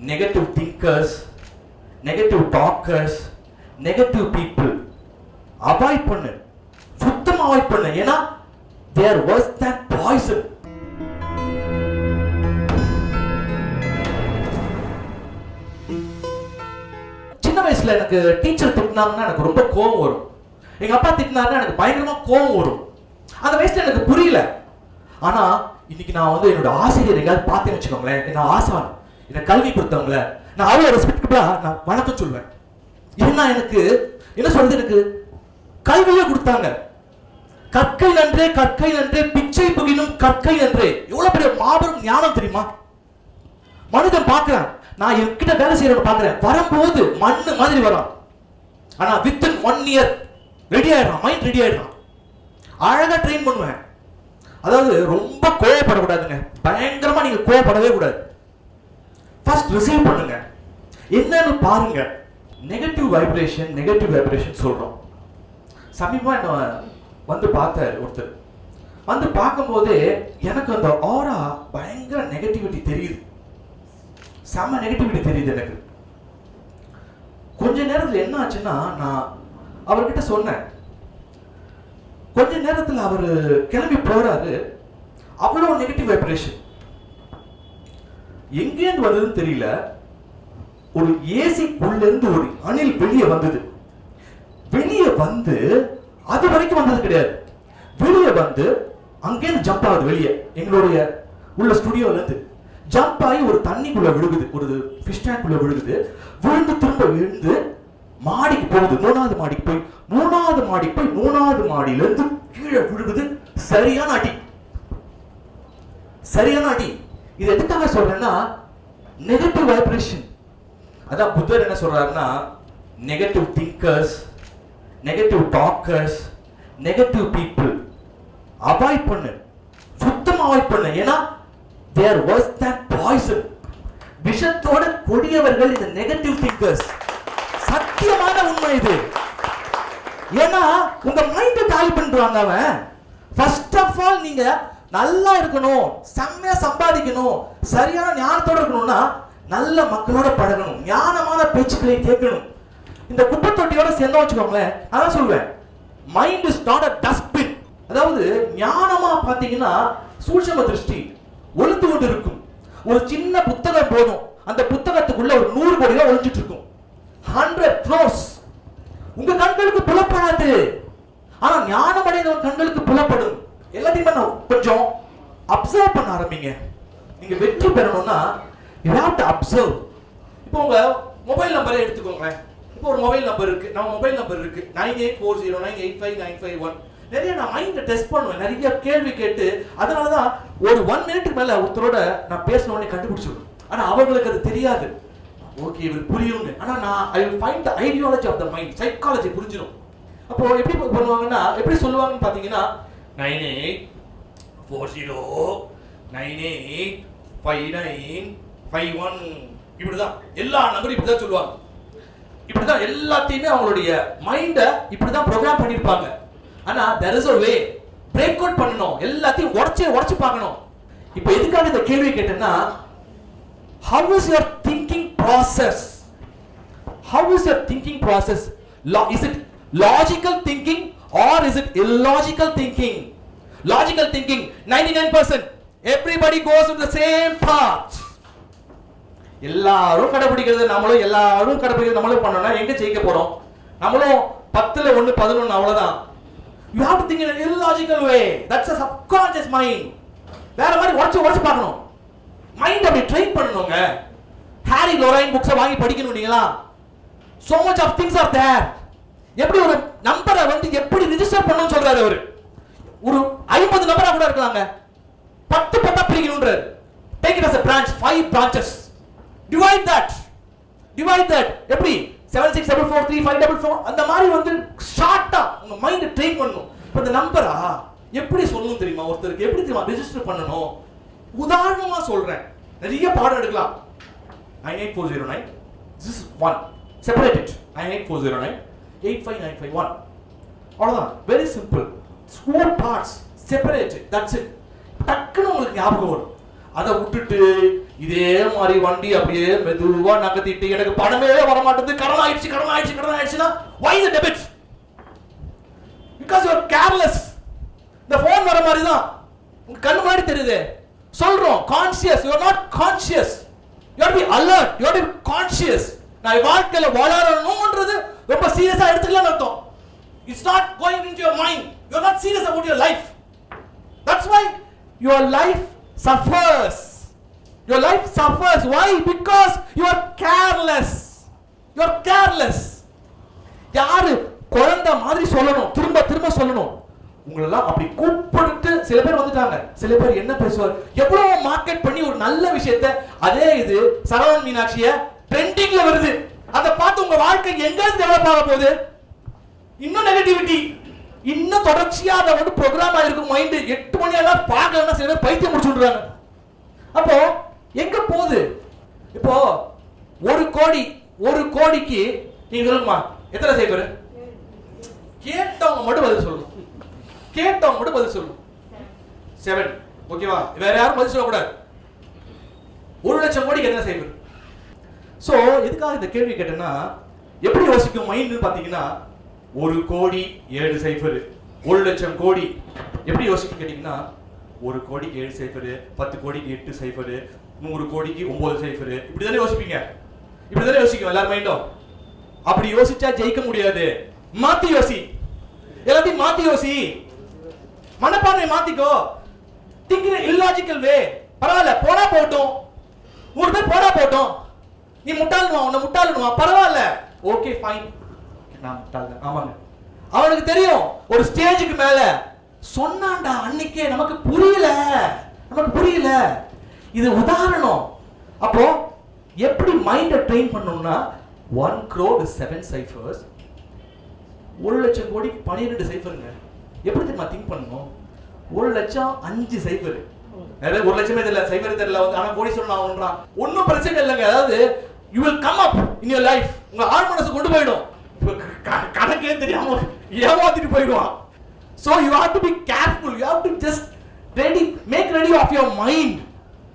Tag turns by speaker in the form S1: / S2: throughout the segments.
S1: Negative thinkers, negative talkers, negative people avoid பண்ணு, சுத்தமா avoid பண்ணு. ஏன்னா they are worse than poison. சின்ன வயசுல எனக்கு டீச்சர் திட்டினாங்கன்னா எனக்கு ரொம்ப கோவம் வரும். எங்க அப்பா திட்டினாருன்னா எனக்கு பயங்கரமா கோவம் வரும். அந்த வயசுல எனக்கு புரியல. ஆனா இன்னைக்கு நான் வந்து என்னோட ஆசிரியர் எங்கேயாவது பார்த்தேன்னு வச்சுக்கோங்களேன், என்ன ஆசான், என்ன கல்வி கொடுத்தவங்கள நான் அவ்வளோ ரெஸ்பெக்டபிளா நான் வணக்கம் சொல்லுவேன். ஏன்னா எனக்கு என்ன சொல்றது, எனக்கு கல்வியை கொடுத்தாங்க. கற்கை நன்றே கற்கை நன்றே பிச்சை புகினும் கற்கை நன்றே. எவ்வளவு பெரிய மாபெரும் ஞானம் தெரியுமா? மனிதன் பார்க்கிறேன், நான் என்கிட்ட வேலை செய்யறவங்க பார்க்கிறேன், வரும்போது மண்ணு மாதிரி வரும். ஆனா வித்தின் 1 year ரெடி ஆயிடுறான், மைண்ட் ரெடி ஆயிடுறான். அழகா ட்ரெயின் பண்ணுவேன். அதாவது ரொம்ப கோவப்படக்கூடாதுங்க, பயங்கரமா நீங்க கோவப்படவே கூடாது. ஃபர்ஸ்ட் ரிசீவ் பண்ணுங்க, என்னன்னு பாருங்க. நெகட்டிவ் வைப்ரேஷன் சொல்றோம். சமீபமா என்ன வந்து பார்த்தாரு ஒருத்தர். வந்து பார்க்கும்போதே எனக்கு அந்த ஆரா பயங்கர நெகட்டிவிட்டி தெரியுது, செம்ம நெகட்டிவிட்டி தெரியுது எனக்கு. கொஞ்ச நேரத்தில் என்ன ஆச்சுன்னா, நான் அவர்கிட்ட சொன்னேன். கொஞ்ச நேரத்தில் அவர் கிளம்பி போறாரு. அவ்வளவு நெகட்டிவ் வைப்ரேஷன் எங்கேருந்து வந்ததுன்னு தெரியல. ஒரு ஏசிக்குள்ள இருந்து ஒரு அணில் வெளியே வந்தது. வெளியே வந்து அது வரைக்கும் வந்தது கிடையாது. வெளியே வந்து அங்கேருந்து ஜம்ப் ஆகுது. வெளியே எங்களுடைய உள்ள ஸ்டுடியோல இருந்து ஜம்ப் ஆகி ஒரு தண்ணிக்குள்ள விழுகுது, ஒரு ஃபிஷ் டேங்க்குள்ள விழுகுது. விழுந்து திரும்ப எழுந்து மாடிக்கு போகுது. 3வது மாடிக்கு போய் 3வது மாடியில இருந்து கீழே விழுகுது. சரியான அடி, சரியான அடி. இது எதுக்காக சொல்றேன்னா, நெகட்டிவ் வைப்ரேஷன். அதான் புத்தர் என்ன சொல்றாருன்னா, negative thinkers, negative talkers, negative people avoid பண்ணு, சுத்தமா அவாய்ட் பண்ணு. ஏன்னா they are worse than poison. விஷத்தோட கொடியவர்கள் இந்த நெகட்டிவ் திங்கர்ஸ். சத்தியமான உண்மை இது. ஏன்னா உங்க மைண்ட் காலி பண்றாங்க அவன். ஃபர்ஸ்ட் ஆஃப் ஆல் நீங்க நல்லா இருக்கணும், செம்மையா சம்பாதிக்கணும், சரியான ஞானத்தோட இருக்கணும்னா நல்ல மக்களோட பழகணும், ஞானமான பேச்சுக்களை கேட்கணும். இந்த குப்பை தொட்டியோட சேர்ந்து வச்சுக்கோங்களேன். அதான் சொல்வேன், mind is not a dustbin. அதாவது ஞானமா பாத்தீங்கன்னா சூட்சும திருஷ்டி ஒளிந்து கொண்டு இருக்கும். ஒரு சின்ன புத்தகம் போதும், அந்த புத்தகத்துக்குள்ள ஒரு 100 கோடி ரூபாய் ஒளிஞ்சிட்டு இருக்கும். 100 crores உங்க கண்களுக்கு புலப்படாது. ஆனா ஞானம் அடைந்தவன் கண்களுக்கு புலப்படும். எல்லாத்தையுமே நான் கொஞ்சம் அப்சர்வ் பண்ண ஆரம்பிங்க. நீங்க வெற்றி பெறணும்னா you have to observe. இப்போ உங்க மொபைல் நம்பரை எடுத்துக்கோங்களேன். இப்போ ஒரு மொபைல் நம்பர் இருக்கு, நம்ம மொபைல் நம்பர் இருக்கு 9840985951. நிறைய நான் மைண்ட் டெஸ்ட் பண்ணுவேன், நிறைய கேள்வி கேட்டு. அதனாலதான் ஒரு 1 minute மேல ஒருத்தரோட நான் பேசின உடனே கண்டுபிடிச்சிடுவேன். ஆனா அவங்களுக்கு அது தெரியாது. ஓகே இவர் புரியுங்க. ஆனா நான் I will find the ideology of the mind, psychology புரிஞ்சிடும். அப்போ எப்படி பண்ணுவாங்கன்னா, எப்படி சொல்லுவாங்கன்னு பாத்தீங்கன்னா 9840985951 இப்படிதான் எல்லா நம்பரும் இப்படிதான் சொல்லுவாங்க. இப்படிதான் எல்லாத்தையுமே அவங்களுடைய மைண்ட இப்படிதான் ப்ரோக்ராம் பண்ணிருப்பாங்க. ஆனா there is a way, break out பண்ணணும், எல்லாத்தையும் உடைச்சு பார்க்கணும். இப்போ எதுக்காக இந்த கேள்வி கேட்டேன்னா, how is your thinking process? How is your thinking process? Is it logical thinking or is it illogical thinking? Logical thinking 99%, everybody goes to the same path. எல்லாரும் கடைபிடிக்கிறது நம்மளும், எல்லாரும் கடைபிடிக்கிறது நம்மளும் பண்ணோம்னா எங்க ஜெயிக்க போறோம்? நம்மளும் 10ல 1 11 அவ்வளவுதான். You have to think in an illogical way. That's a subconscious mind. வேற மாதிரி உடைச்சு பார்க்கணும். மைண்ட் அப்படி ட்ரெயின் பண்ணணுங்க. ஹாரி லோரைன் புக்ஸ் வாங்கி படிக்கணும் நீங்களா. So much of things are there. எப்படி ஒரு நம்பரை வந்து எப்படி ரெஜிஸ்டர் பண்ணனும் சொல்றாரு அவரு. ஒரு 50 நம்பரா கூட இருக்கலாங்க. 10 பட்டா பிரிக்கணும்ன்றாரு. Take it as a branch, 5 branches. Divide that. எப்படி 76443544 அந்த மாதிரி வந்து ஷார்ட்டா உங்க மைண்ட் ட்ரெயின் பண்ணனும். இப்ப இந்த நம்பரா எப்படி சொல்லணும் தெரியுமா? ஒருத்தருக்கு எப்படி தெரியுமா ரெஜிஸ்டர் பண்ணனும்? உதாரணமா சொல்றேன், நிறைய பாடம் எடுக்கலாம். 98409 this is 1, separate it. 98409 85951 அவ்வளவுதான். Very simple. 4 parts, separate it, that's it. டக்குன்னு உங்களுக்கு ஞாபகம் வரும். அதை விட்டுட்டு இதே மாதிரி வண்டி அப்படியே மெதுவா நகர்த்திட்டு எனக்கு பணமே வர மாட்டேங்குது, கடன் ஆயிடுச்சுன்னா why the debits? Because you are careless. இந்த போன் வர மாதிரி தான் உங்க கண்ணு முன்னாடி தெரியுது, சொல்றோம் conscious. you are not conscious. you have to be alert, you have to be conscious. நான் வாழ்க்கையில வளரணும்ன்றது ரொம்ப சீரியஸா எடுத்துக்கலன்னு அர்த்தம். It's not going into your mind. You are not serious about your life. That's why your life suffers. Your life suffers. Why? Because you are careless. You are careless. யாரு குழந்தை மாதிரி சொல்லணும், திரும்ப சொல்லணும். உங்களெல்லாம் அப்படி கூப்பிட்டு சில பேர் வந்துட்டாங்க. சில பேர் என்ன பேசுவார், எவ்வளவு மார்க்கெட் பண்ணி ஒரு நல்ல விஷயத்தை, அதே இது சரவணன் மீனாட்சிய ட்ரெண்டிங்ல வருது, அதை பார்த்து உங்க வாழ்க்கை எங்க டெவலப் ஆக போகுது? இன்னும் நெகட்டிவிட்டி, இன்னும் தொடர்ச்சியா அதை வந்து ப்ரோக்ராம் ஆயிருக்கும் மைண்ட். 8 மணி எல்லாம் பார்க்கலன்னா சில பேர் பைத்தியம் முடிச்சுடுறாங்க. அப்போ எங்க போகுது? இப்போ 1 கோடிக்கு நீங்க சொல்லுங்கம்மா எத்தனை சைபர்? கேட்டவங்க மட்டும் பதில் சொல்லணும். 7. ஓகேவா? வேற யாரும் பதில் சொல்லக்கூடாது. 1 லட்சம் கோடிக்கு எத்தனை சைபர்? சோ எதுக்காக இந்த கேள்வி கேட்டேன்னா, எப்படி யோசிக்கும் மைண்ட் பாத்தீங்கன்னா, 1 கோடி 7 சைபர், 1 லட்சம் கோடி எப்படி யோசிக்கும் கேட்டீங்கன்னா, 1 கோடிக்கு 7 சைபர், 10 கோடிக்கு 8 சைபர், 100 கோடிக்கு 9 சைபர். இப்படிதானே யோசிப்பீங்க, இப்படிதானே யோசிக்கும் எல்லாரும் மைண்டும். அப்படி யோசிச்சா ஜெயிக்க முடியாது. மாத்தி யோசி, எல்லாத்தையும் மாத்தி யோசி, மனப்பான்மை மாத்திக்கோ. திங்க் இன் இல்லாஜிக்கல் வே. பரவாயில்ல, போனா போட்டும், 100 பேர் போனா போட்டும், நீ முட்டாளுவா, உன்னை முட்டாளுவா, பரவாயில்ல, ஓகே ஃபைன், நான் முட்டாள். ஆமாங்க, அவனுக்கு தெரியும். ஒரு ஸ்டேஜுக்கு மேல சொன்னான்டா அன்னைக்கே, நமக்கு புரியல. இது உதாரணம். அப்போ எப்படி மைண்ட ட்ரெயின் பண்ணணும்னா, 1 crore is 7 ciphers, 1 லட்சம் கோடி 12 சைஃபருங்க. எப்படி தெரியுமா திங்க் பண்ணணும்? 1 லட்சம் 5 சைஃபர். அதாவது 1 லட்சமே தெரியல, சைஃபர் தெரியல வந்து, ஆனா கோடி சொல்லணும் அவன்றான். ஒன்னும் பிரச்சனை இல்லைங்க. அதாவது you will come up in your life. உங்க ஆழ் மனசு கொண்டு போயிடும். கணக்கே தெரியாம ஏமாத்திட்டு போயிடுவான். So you have to be careful. You have to just make ready of your mind.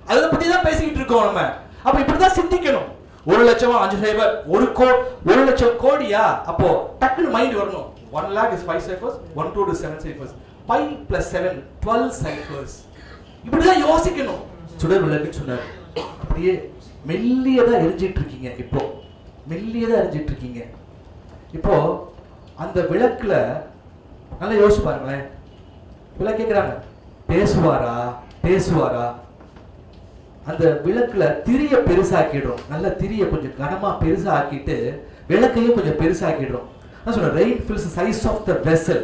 S1: அதை பத்தி தான் பேசிக்கிட்டு இருக்கோம் நம்ம. அப்ப இப்படிதான் சிந்திக்கணும். 1 லட்சமா 5 சைபர், 1 லட்சம் கோடியா? அப்போ டக்குனு மைண்ட் வரணும். 1 lakh is 5 ciphers, 1 crore is 7 ciphers, 5 plus 7 12 ciphers. இப்படிதான் யோசிக்கணும். சுடர் விளக்குன்னு சொன்னார். அப்படியே மெல்லியதா எரிஞ்சிட்டு இருக்கீங்க. இப்போ அந்த விளக்குல நல்லா யோசிச்சு பாருங்களேன். விளக்கு கேக்குறாங்க, பேசுவாரா? அந்த விளக்குல திரிய பெருசாக்கிடுறோம். நல்ல திரிய கொஞ்சம் கனமா பெருசாக்கிட்டு விளக்கையும் கொஞ்சம் பெருசாக்கிடுறோம். நான் சொல்றேன், rain fills the size of the vessel.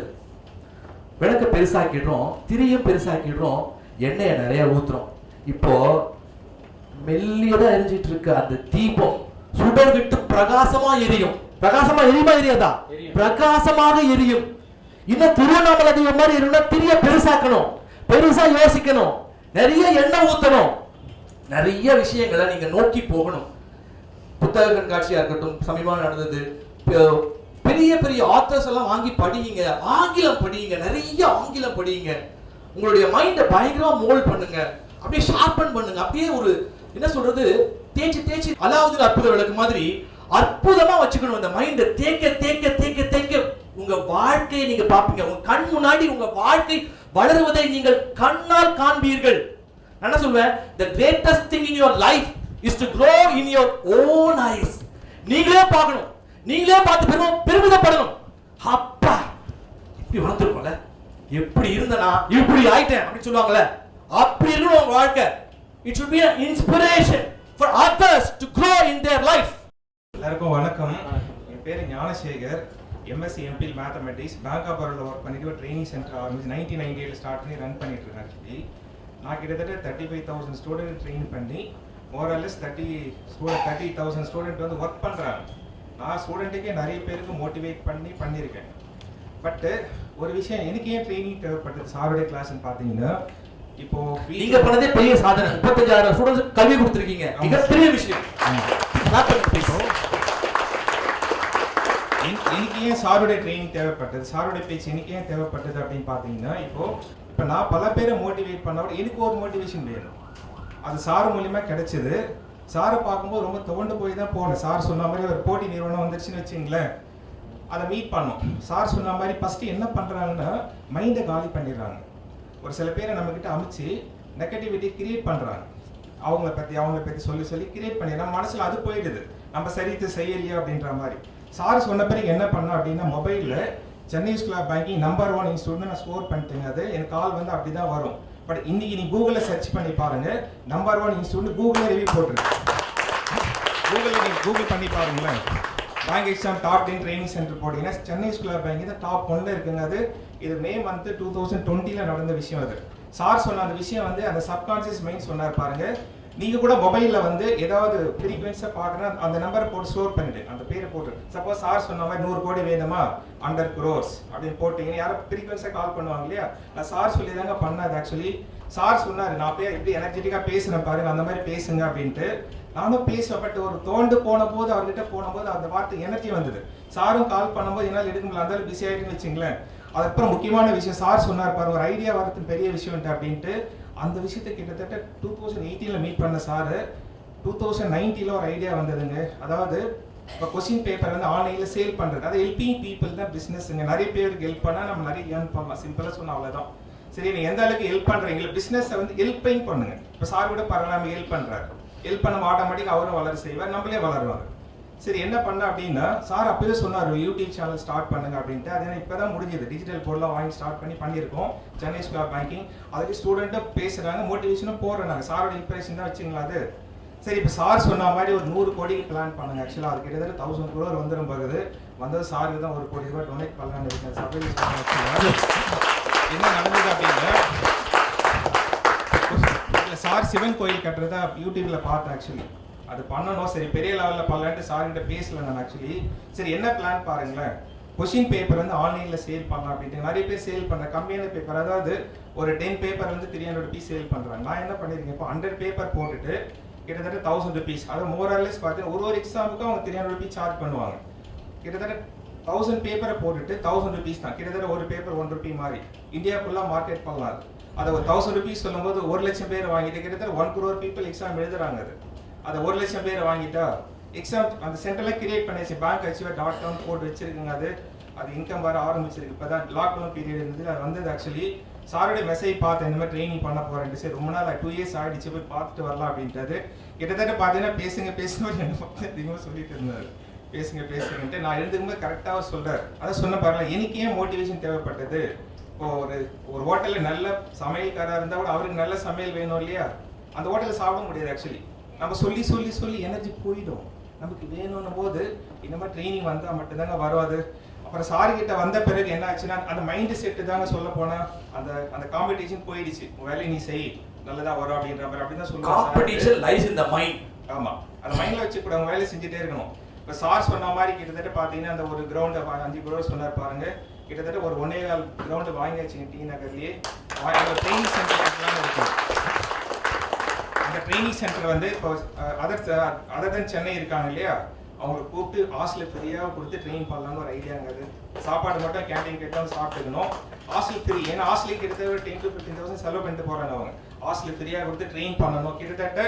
S1: விளக்க பெருசாக்கிடுறோம், திரியும் பெருசாக்கிடுறோம், எண்ணெயை நிறைய ஊத்துறோம். இப்போ மெல்லியதா எரிஞ்சிட்டு இருக்க அந்த தீபம் சுடர் விட்டு பிரகாசமா எரியும். பிரகாசமா எரியுமா எரியாதா? பிரகாசமாக எரியும். இன்னும் திருவண்ணாமலை தீபம் மாதிரி இருந்தா திரிய பெருசாக்கணும், பெருசா யோசிக்கணும், நிறைய எண்ணெய் ஊத்தணும், நிறைய விஷயங்களை நீங்க நோக்கி போகணும். புத்தக கண்காட்சியா இருக்கட்டும், சமீபமாக நடந்தது, பெரிய ஆத்தர்ஸ் எல்லாம் வாங்கி படியுங்க, ஆங்கிலம் படியுங்க, நிறைய ஆங்கிலம் படியுங்க. உங்களுடைய மைண்டை பயங்கரமா மோல்ட் பண்ணுங்க, அப்படியே ஷார்பன் பண்ணுங்க. அப்படியே ஒரு என்ன சொல்றது, தேய்ச்சி அலாவுதீன் அற்புத விளக்கு மாதிரி அற்புதமா வச்சுக்கணும். அந்த மைண்டை தேக்க உங்க வாழ்க்கையை நீங்க பாப்பீங்க. உங்க கண் முன்னாடி உங்க வாழ்க்கை வளருவதை நீங்கள் கண்ணால் காண்பீர்கள். நான் என்ன சொல்வேன், the greatest thing in your life is to grow in your own eyes. நீங்களே பார்க்கணும், நீங்களே பார்த்து பெருமிதப்படணும். அப்பா இப்படி வளர்ந்துருக்கோம்ல, எப்படி இருந்தனா இப்படி ஆயிட்டேன் அப்படி சொல்லுவாங்கல்ல, அப்படி இருக்கணும் உங்க வாழ்க்கை. It should be an inspiration for others to grow in their life.
S2: எல்லாருக்கும் வணக்கம். என் பேர் Gnanasekar. MSc MPhil mathematics bank of பரோடால ஒர்க் பண்ணிட்டு ஒரு ட்ரைனிங் சென்டர் ஆரம்பிச்சு 1998 ஸ்டார்ட் பண்ணி ரன் பண்ணிட்டு இருக்கேன். ஆக்சுவலி நான் கிட்டத்தட்ட 35,000 ஸ்டூடெண்ட் ட்ரெயின் பண்ணி ஓரளஸ் 30,000 ஸ்டூடெண்ட் வந்து ஒர்க் பண்ணுறாங்க. நான் ஸ்டூடெண்ட்டுக்கே நிறைய பேருக்கு மோட்டிவேட் பண்ணியிருக்கேன். பட்டு ஒரு விஷயம், எனக்கு ஏன் ட்ரைனிங் தேவைப்பட்டது சாருடைய கிளாஸ்ன்னு பார்த்தீங்கன்னா, இப்போ
S1: நீங்க பண்ணதே பெரிய சாதனை. 35,000 ஸ்டூடண்ட்ஸ் கல்வி கொடுத்துருக்கீங்க, மிகப்பெரிய விஷயம்.
S2: எனக்கு ஏன் சாருடைய ட்ரைனிங் தேவைப்பட்டது, சாருடைய பேச்சு எனக்கு ஏன் தேவைப்பட்டது அப்படின்னு பார்த்தீங்கன்னா, இப்போ நான் பல பேரை மோட்டிவேட் பண்ண எனக்கு ஒரு மோட்டிவேஷன் வேணும். அது சார் மூலியமாக கிடைச்சிது. சாரை பார்க்கும்போது ரொம்ப துவண்டு போய் தான் போனேன். சார் சொன்ன மாதிரி ஒரு போட்டி நிறுவனம் வந்துருச்சுன்னு வச்சுங்களேன், அதை மீட் பண்ணோம். சார் சொன்ன மாதிரி ஃபஸ்ட்டு என்ன பண்ணுறாங்கன்னா மைண்டை காலி பண்ணிடுறாங்க. ஒரு சில பேரை நம்மக்கிட்ட அமைச்சு நெகட்டிவிட்டி கிரியேட் பண்ணுறாங்க. அவங்கள பற்றி சொல்லி கிரியேட் பண்ணி நம்ம மனசில் அது போயிடுது, நம்ம சரித்து செய்யலையா அப்படின்ற மாதிரி. சார் சொன்ன பிறகு என்ன பண்ணோம் அப்படின்னா, மொபைலில் Chennai school of banking number 1 இன்ஸ்டியூட்னு நான் ஸ்கோர் பண்ணிட்டேங்க. அது எனக்கு கால் வந்து அப்படி தான் வரும். பட் இன்னைக்கு நீ கூகுளில் சர்ச் பண்ணி பாருங்க, நம்பர் 1 இன்ஸ்டியூட் கூகுளில் ரிவ்யூ போட்டிருக்கு. கூகுளில் நீங்கள் கூகுள் பண்ணி பாருங்களேன், bank exam top 10 training centre போட்டிங்கன்னா சென்னை ஸ்கூல் ஆஃப் பேங்கிங் தான் டாப் 1ல இருக்குங்க. அது இது மே மந்த் 2020 நடந்த விஷயம். அது சார் சொன்ன அந்த விஷயம் வந்து அந்த சப்கான்சியஸ் மைண்ட் சொன்னார் பாருங்க. நீங்க கூட மொபைல்ல வந்து ஏதாவது ஃப்ரீக்வன்ஸா பார்க்கணும், அந்த நம்பரை போட்டு ஸ்டோர் பண்ணிட்டு அந்த பேரை போட்டு, சப்போஸ் சார் சொன்ன மாதிரி 100 கோடி வேணுமா 100 crores அப்படின்னு போட்டீங்கன்னா யாரும் ஃப்ரீக்வன்ஸா கால் பண்ணுவாங்க இல்லையா. நான் சார் சொல்லி தாங்க பண்ணாது. ஆக்சுவலி சார் சொன்னாரு, நான் அப்படியே எப்படி எனர்ஜெட்டிக்கா பேசுறேன் பாருங்க, அந்த மாதிரி பேசுங்க அப்படின்ட்டு. நானும் பேசுவேன். பட் ஒரு தோண்டு போன போது அவர்கிட்ட போனபோது அந்த வார்த்தை எனர்ஜி வந்தது. சாரும் கால் பண்ணும்போது என்னால் எடுக்க முடியல, அந்த பிஸி ஆகிட்டுன்னு வச்சுங்களேன். அதுக்கப்புறம் முக்கியமான விஷயம் சார் சொன்னார் பாருங்க, ஒரு ஐடியா வரது பெரிய விஷயம் அப்படின்ட்டு. அந்த விஷயத்தை கிட்டத்தட்ட 2018 மீட் பண்ண சார் 2019 ஒரு ஐடியா வந்ததுங்க. அதாவது இப்போ கொஸ்டின் பேப்பர் வந்து ஆன்லைனில் சேல் பண்ணுறது, அது ஹெல்பிங் பீப்புள் தான் பிஸ்னஸ்ங்க. நிறைய பேருக்கு ஹெல்ப் பண்ணால் நம்ம நிறைய ஏர்ன் பண்ணலாம். சிம்பிளாக சொன்னால் அவ்வளோதான். சரி, நீங்கள் எந்த அளவுக்கு ஹெல்ப் பண்ணுறீங்களா, பிஸ்னஸை வந்து ஹெல்ப்பையும் பண்ணுங்க. இப்போ சார் கூட பரவாயில்லாம ஹெல்ப் பண்ணுறாரு, ஹெல்ப் பண்ண ஆட்டோமேட்டிக் அவரும் வளர செய்வார், நம்மளே வளருவாங்க. சரி, என்ன பண்ண அப்படின்னா சார் அப்பவே சொன்னார் யூடியூப் சேனல் ஸ்டார்ட் பண்ணுங்க அப்படின்ட்டு. அது இப்போ தான் முடிஞ்சது. டிஜிட்டல் பொருளாக வாங்கி ஸ்டார்ட் பண்ணியிருக்கோம் சென்னை ஸ்கூல் ஆஃப் பேங்கிங். அதுக்கு ஸ்டூடெண்ட்டும் பேசுகிறாங்க, மோட்டிவேஷனும் போடுறாங்க. சாரோட இன்ஸ்பிரேஷன் தான் வச்சுங்களா அது. சரி, இப்போ சார் சொன்ன மாதிரி ஒரு 100 கோடிக்கு பிளான் பண்ணுங்க. ஆக்சுவலாக அது கிட்டத்தட்ட 1000 crore வந்துடும் போகுது. வந்தது சாருக்கு தான் 1 கோடி ரூபாய் டொனேட் பண்ணலான்னு இருக்கேன். சபை என்ன நடந்தது அப்படின்னா, சார் சிவன் கோயில் கட்டுறதா யூடியூப்ல பார்த்தேன். ஆக்சுவலி அது பண்ணணும், சரி பெரிய லெவலில் பண்ணலான்ட்டு சார்கிட்ட பேசல நான். ஆக்சுவலி சரி என்ன பிளான் பாருங்களேன், கொஸ்டின் பேப்பர் வந்து ஆன்லைனில் சேல் பண்ணலாம் அப்படின்ட்டு. நிறைய பேர் சேல் பண்ணுறேன் கம்மியான பேப்பர், அதாவது ஒரு 10 பேப்பர் வந்து 300 rupees சேல் பண்ணுறாங்க. நான் என்ன பண்ணியிருக்கேன், இப்போ 100 பேப்பர் போட்டுட்டு கிட்டத்தட்ட 1000 rupees. அதாவது மோரல்லஸ் பார்த்தீங்கன்னா ஒரு எக்ஸாமுக்கும் அவங்க 300 rupees சார்ஜ் பண்ணுவாங்க. கிட்டத்தட்ட 1000 பேப்பரை போட்டுட்டு 1000 rupees தான். கிட்டத்தட்ட ஒரு பேப்பர் 1 rupee மாதிரி இந்தியாவுக்குள்ள மார்க்கெட் பண்ணலாம். அதை ஒரு 1000 rupees சொல்லும்போது 1 லட்சம் பேர் வாங்கிட்டு கிட்டத்தட்ட 1 crore people எக்ஸாம் எழுதுறாங்க. அதை 1 லட்சம் பேர் வாங்கிட்டா எக்ஸாம் அந்த சென்டர்லாம் கிரியேட் பண்ணியாச்சு. பேங்க் அச்சீவர்.com போட்டு வச்சிருக்குங்க. அது இன்கம் வர ஆரம்பிச்சிருக்கு. இப்போ தான் லாக்டவுன் பீரியட் இருந்தது, அது வந்தது. ஆக்சுவலி சாரோடைய மெசேஜ் பார்த்தேன், இந்த மாதிரி ட்ரைனிங் பண்ண போறேன். சரி, ரொம்ப நாள் 2 years ஆகிடுச்சு, போய் பார்த்துட்டு வரலாம் அப்படின்றது. கிட்டத்தட்ட பார்த்தீங்கன்னா பேசுங்க அதிகமாக சொல்லிட்டு இருந்தார். பேசுங்கன்ட்டு நான் எழுதுக்கும்போது கரெக்டாக அவர் சொல்றாரு. அதை சொன்ன பாருங்க, எனக்கு ஏன் மோட்டிவேஷன் தேவைப்பட்டது. இப்போ ஒரு ஹோட்டலில் நல்ல சமையல்காராக இருந்தால் கூட அவருக்கு நல்ல சமையல் வேணும் இல்லையா, அந்த ஹோட்டலில் சாப்பிட முடியாது. ஆக்சுவலி நம்ம சொல்லி எனர்ஜி போயிடும். நமக்கு வேணும்னும் போது இந்த மாதிரி ட்ரைனிங் வந்தால் மட்டும்தாங்க வராது. அப்புறம் சார் கிட்ட வந்த பிறகு என்ன ஆச்சுன்னா, அந்த மைண்ட் செட்டு தாங்க சொல்ல போனா அந்த காம்படிஷன் போயிடுச்சு. வேலையை நீ செய், நல்லதா வரும் அப்படின்ற மாதிரி அப்படி தான் சொல்லுவாங்க.
S1: Competition lies in the mind.
S2: ஆமா, அந்த மைண்ட்ல வச்சு கூட வேலை செஞ்சுட்டே இருக்கணும். இப்போ சார் சொன்ன மாதிரி கிட்டத்தட்ட பார்த்தீங்கன்னா அந்த ஒரு கிரவுண்டை 5 crore சொன்னார் பாருங்க. கிட்டத்தட்ட ஒரு 1.25 கிரவுண்டு வாங்கியாச்சுங்க டி நகர்லேயே. ட்ரைனிங் சென்டர் இருக்கும். அந்த ட்ரைனிங் சென்டர் வந்து இப்போ அதர் தென் சென்னை இருக்காங்க இல்லையா, அவங்களை கூப்பிட்டு ஹாஸ்டல் ஃப்ரீயாக கொடுத்து ட்ரெயின் பண்ணலான்னு ஒரு ஐடியாங்க. அது சாப்பாடு மட்டும் கேன்டீன் கேட்டாலும் சாப்பிட்டுக்கணும், ஹாஸ்டல் ஃப்ரீ. ஏன்னா ஹாஸ்டலுக்கு கிட்டத்தட்ட 10 to 15,000 செலவு பண்ணிட்டு போகிறாங்க அவங்க. ஹாஸ்டல் ஃப்ரீயாக கொடுத்து ட்ரெயின் பண்ணணும். கிட்டத்தட்ட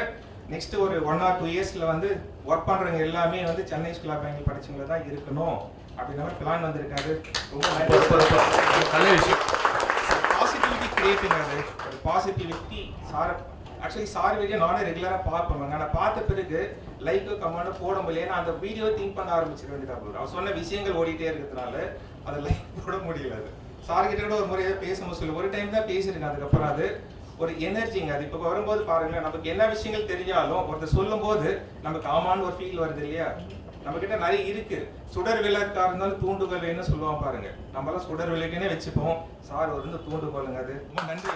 S2: நெக்ஸ்ட் ஒரு 1 or 2 yearsல வந்து ஒர்க் பண்ணுறவங்க எல்லாமே வந்து சென்னை ஸ்கூல் ஆஃப் பேங்கிங் படிச்சவங்க தான் இருக்கணும் அப்படின்ற மாதிரி பிளான் வந்திருக்காரு. ரொம்ப
S1: நல்ல விஷயம்.
S2: Positivity creating. அது ஒரு positivity sir actually sir video நானே ரெகுலராக பார்ப்பேன். ஆனால் பார்த்த பிறகு லைக்கு கமெண்ட் போட முடியல. ஏன்னா அந்த வீடியோ திங்க் பண்ண ஆரம்பிச்சிட வேண்டியதாக போகுது. அவர் சொன்ன விஷயங்கள் ஓடிட்டே இருக்கிறதுனால அதை லைக் போட முடியல. அது சார்கிட்ட கூட ஒரு முறையாக பேசும்போது சொல்லி ஒரு டைம் தான் பேசிருக்கேன். அதுக்கப்புறம் அது ஒரு எனர்ஜிங்க. அது இப்போ வரும்போது பாருங்களேன், நமக்கு என்ன விஷயங்கள் தெரிஞ்சாலும் ஒருத்தர் சொல்லும் போது நமக்கு ஆமான்னு ஒரு ஃபீல் வருது இல்லையா. நம்ம கிட்ட நிறைய இருக்கு. சுடர் விளக்கா இருந்தாலும் தூண்டுகோல் வேணும்னு சொல்லுவாங்க பாருங்க. நம்மளாம் சுடர் விளக்குன்னே வச்சுப்போம். சார் ஒரு தூண்டுகோலுங்க. அது ரொம்ப நன்றி.